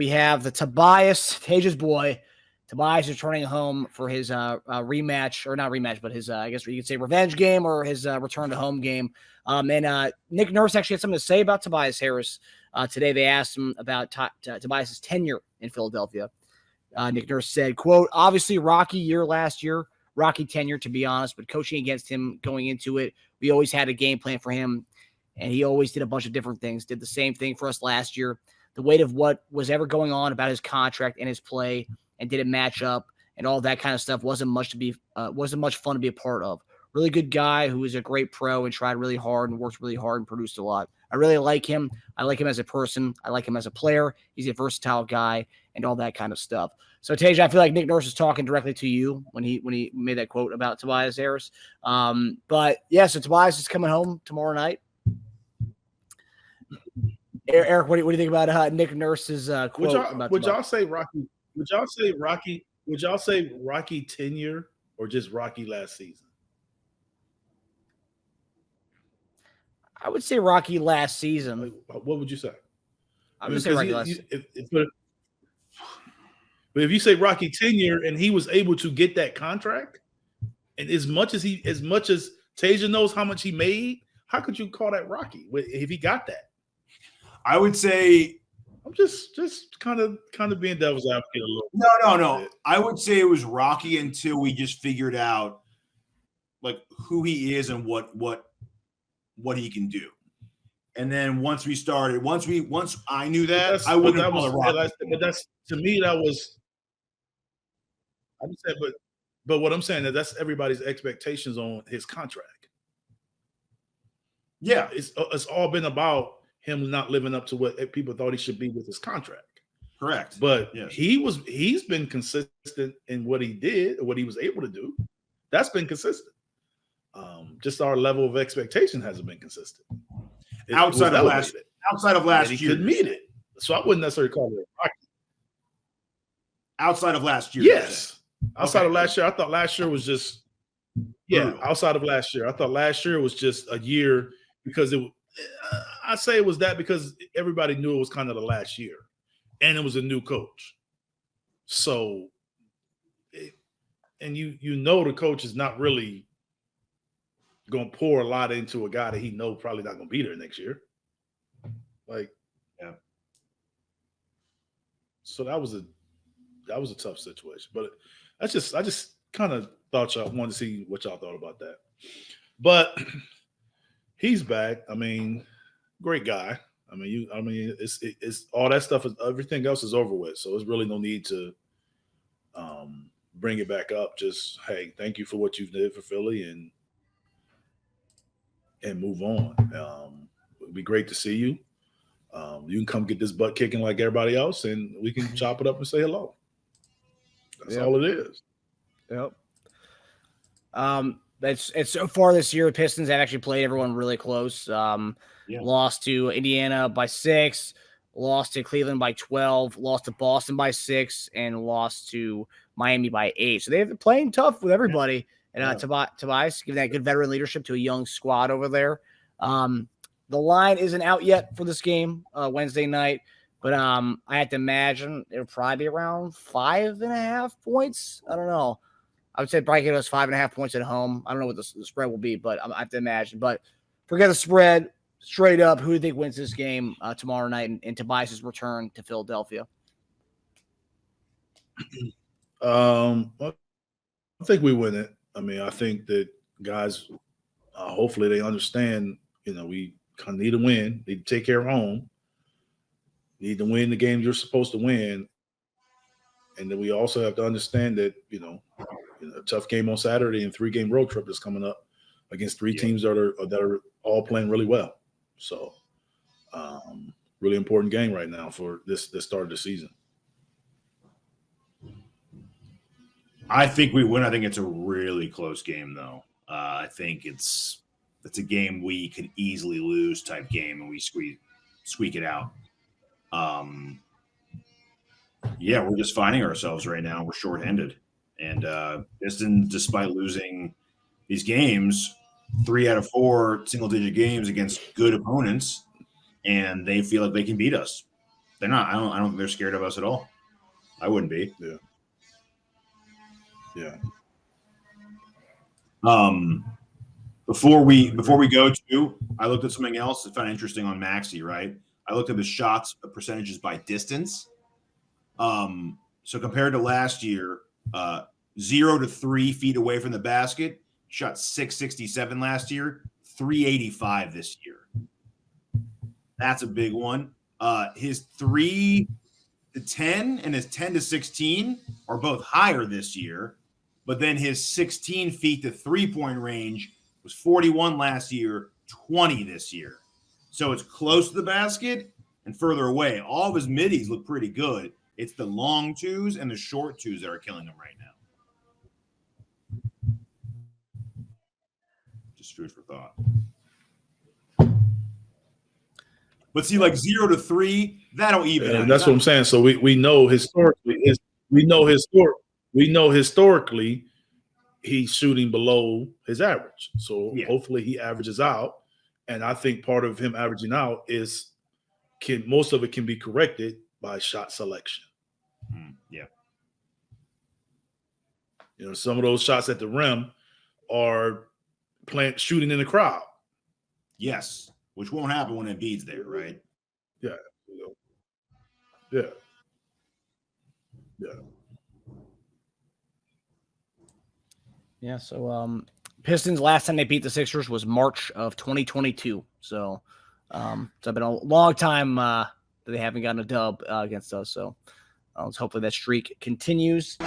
we have the Teja's boy. Tobias is returning home for his rematch, or not rematch, but his, I guess you could say revenge game or his return to home game. And Nick Nurse actually had something to say about Tobias Harris. Today they asked him about Tobias's tenure in Philadelphia. Nick Nurse said, quote, obviously rocky year last year, rocky tenure to be honest, but coaching against him going into it, we always had a game plan for him, and he always did a bunch of different things, did the same thing for us last year. The weight of what was ever going on about his contract and his play and did it match up and all that kind of stuff wasn't much fun to be a part of. Really good guy who is a great pro and tried really hard and worked really hard and produced a lot. I really like him. I like him as a person. I like him as a player. He's a versatile guy and all that kind of stuff. So, Teja, I feel like Nick Nurse is talking directly to you when he made that quote about Tobias Harris. But, yeah, so Tobias is coming home tomorrow night. Eric, what do you think about Nick Nurse's quote about Would y'all say Rocky? Would y'all say Rocky tenure or just Rocky last season? I would say Rocky last season. What would you say? I would say Rocky last season. But if you say Rocky tenure and he was able to get that contract, and as much as Teja knows how much he made, how could you call that Rocky if he got that? I would say I'm just kind of being devil's advocate a little. No. I would say it was Rocky until we just figured out like who he is and what he can do. And then once I knew that, I wouldn't call it Rocky. But that's to me that was. I'm saying, but what I'm saying that's everybody's expectations on his contract. Yeah, it's all been about him not living up to what people thought he should be with his contract. Correct. But he's been consistent in what he did, or what he was able to do. That's been consistent. Just our level of expectation hasn't been consistent. Outside of last year, he could meet it. So I wouldn't necessarily call it Rocky. Outside of last year, yes. Outside of last year, I thought last year was just outside of last year, I thought last year was just a year because I say it was that because everybody knew it was kind of the last year, and it was a new coach. So, and you know the coach is not really going to pour a lot into a guy that he knows probably not going to be there next year. So that was a tough situation, but I just kind of thought y'all wanted to see what y'all thought about that. But he's back. I mean, great guy. It's all that stuff is everything else is over with. So there's really no need to bring it back up. Just hey, thank you for what you did for Philly and move on. It'd be great to see you. You can come get this butt kicking like everybody else, and we can chop it up and say hello. That's all it is. Yep. It's so far this year. The Pistons have actually played everyone really close. Lost to Indiana by 6, lost to Cleveland by 12, lost to Boston by 6, and lost to Miami by 8. So they've been playing tough with everybody. And Tobias giving that good veteran leadership to a young squad over there. The line isn't out yet for this game Wednesday night, but I have to imagine it'll probably be around 5.5 points. I don't know. I would say probably give us 5.5 points at home. I don't know what the spread will be, but I have to imagine. But forget the spread. Straight up, who do you think wins this game tomorrow night in Tobias' return to Philadelphia? I think we win it. I mean, I think that guys, hopefully they understand, we kind of need to win, need to take care of home, need to win the games you're supposed to win. And then we also have to understand that, a tough game on Saturday and 3-game road trip is coming up against 3 teams that are all playing really well. So, really important game right now for this start of the season. I think we win. I think it's a really close game, though. I think it's a game we could easily lose type game, and we squeak it out. We're just finding ourselves right now. We're shorthanded, and Pistons, despite losing these games, 3 out of 4 single-digit games against good opponents, and they feel like they can beat us. They're not. I don't think they're scared of us at all. I wouldn't be. Yeah. Before we go to, I looked at something else I found interesting on Maxey, right? I looked at the shots percentages by distance. So compared to last year, 0 to 3 feet away from the basket, shot 667 last year, 385 this year. That's a big one. His 3 to 10 and his 10 to 16 are both higher this year, but then his 16 feet to 3-point range was 41 last year, 20 this year. So it's close to the basket and further away. All of his middies look pretty good. It's the long twos and the short twos that are killing him right now. Just food for thought. But see, like 0 to 3, that'll even. And that's what I'm saying. So we know historically he's shooting below his average. So hopefully he averages out. And I think part of him averaging out is most of it can be corrected by shot selection. Yeah. You know, some of those shots at the rim are shooting in the crowd. Yes, which won't happen when Embiid's there, right? Yeah. Yeah, so Pistons last time they beat the Sixers was March of 2022. So it's been a long time that they haven't gotten a dub against us. So hopefully that streak continues.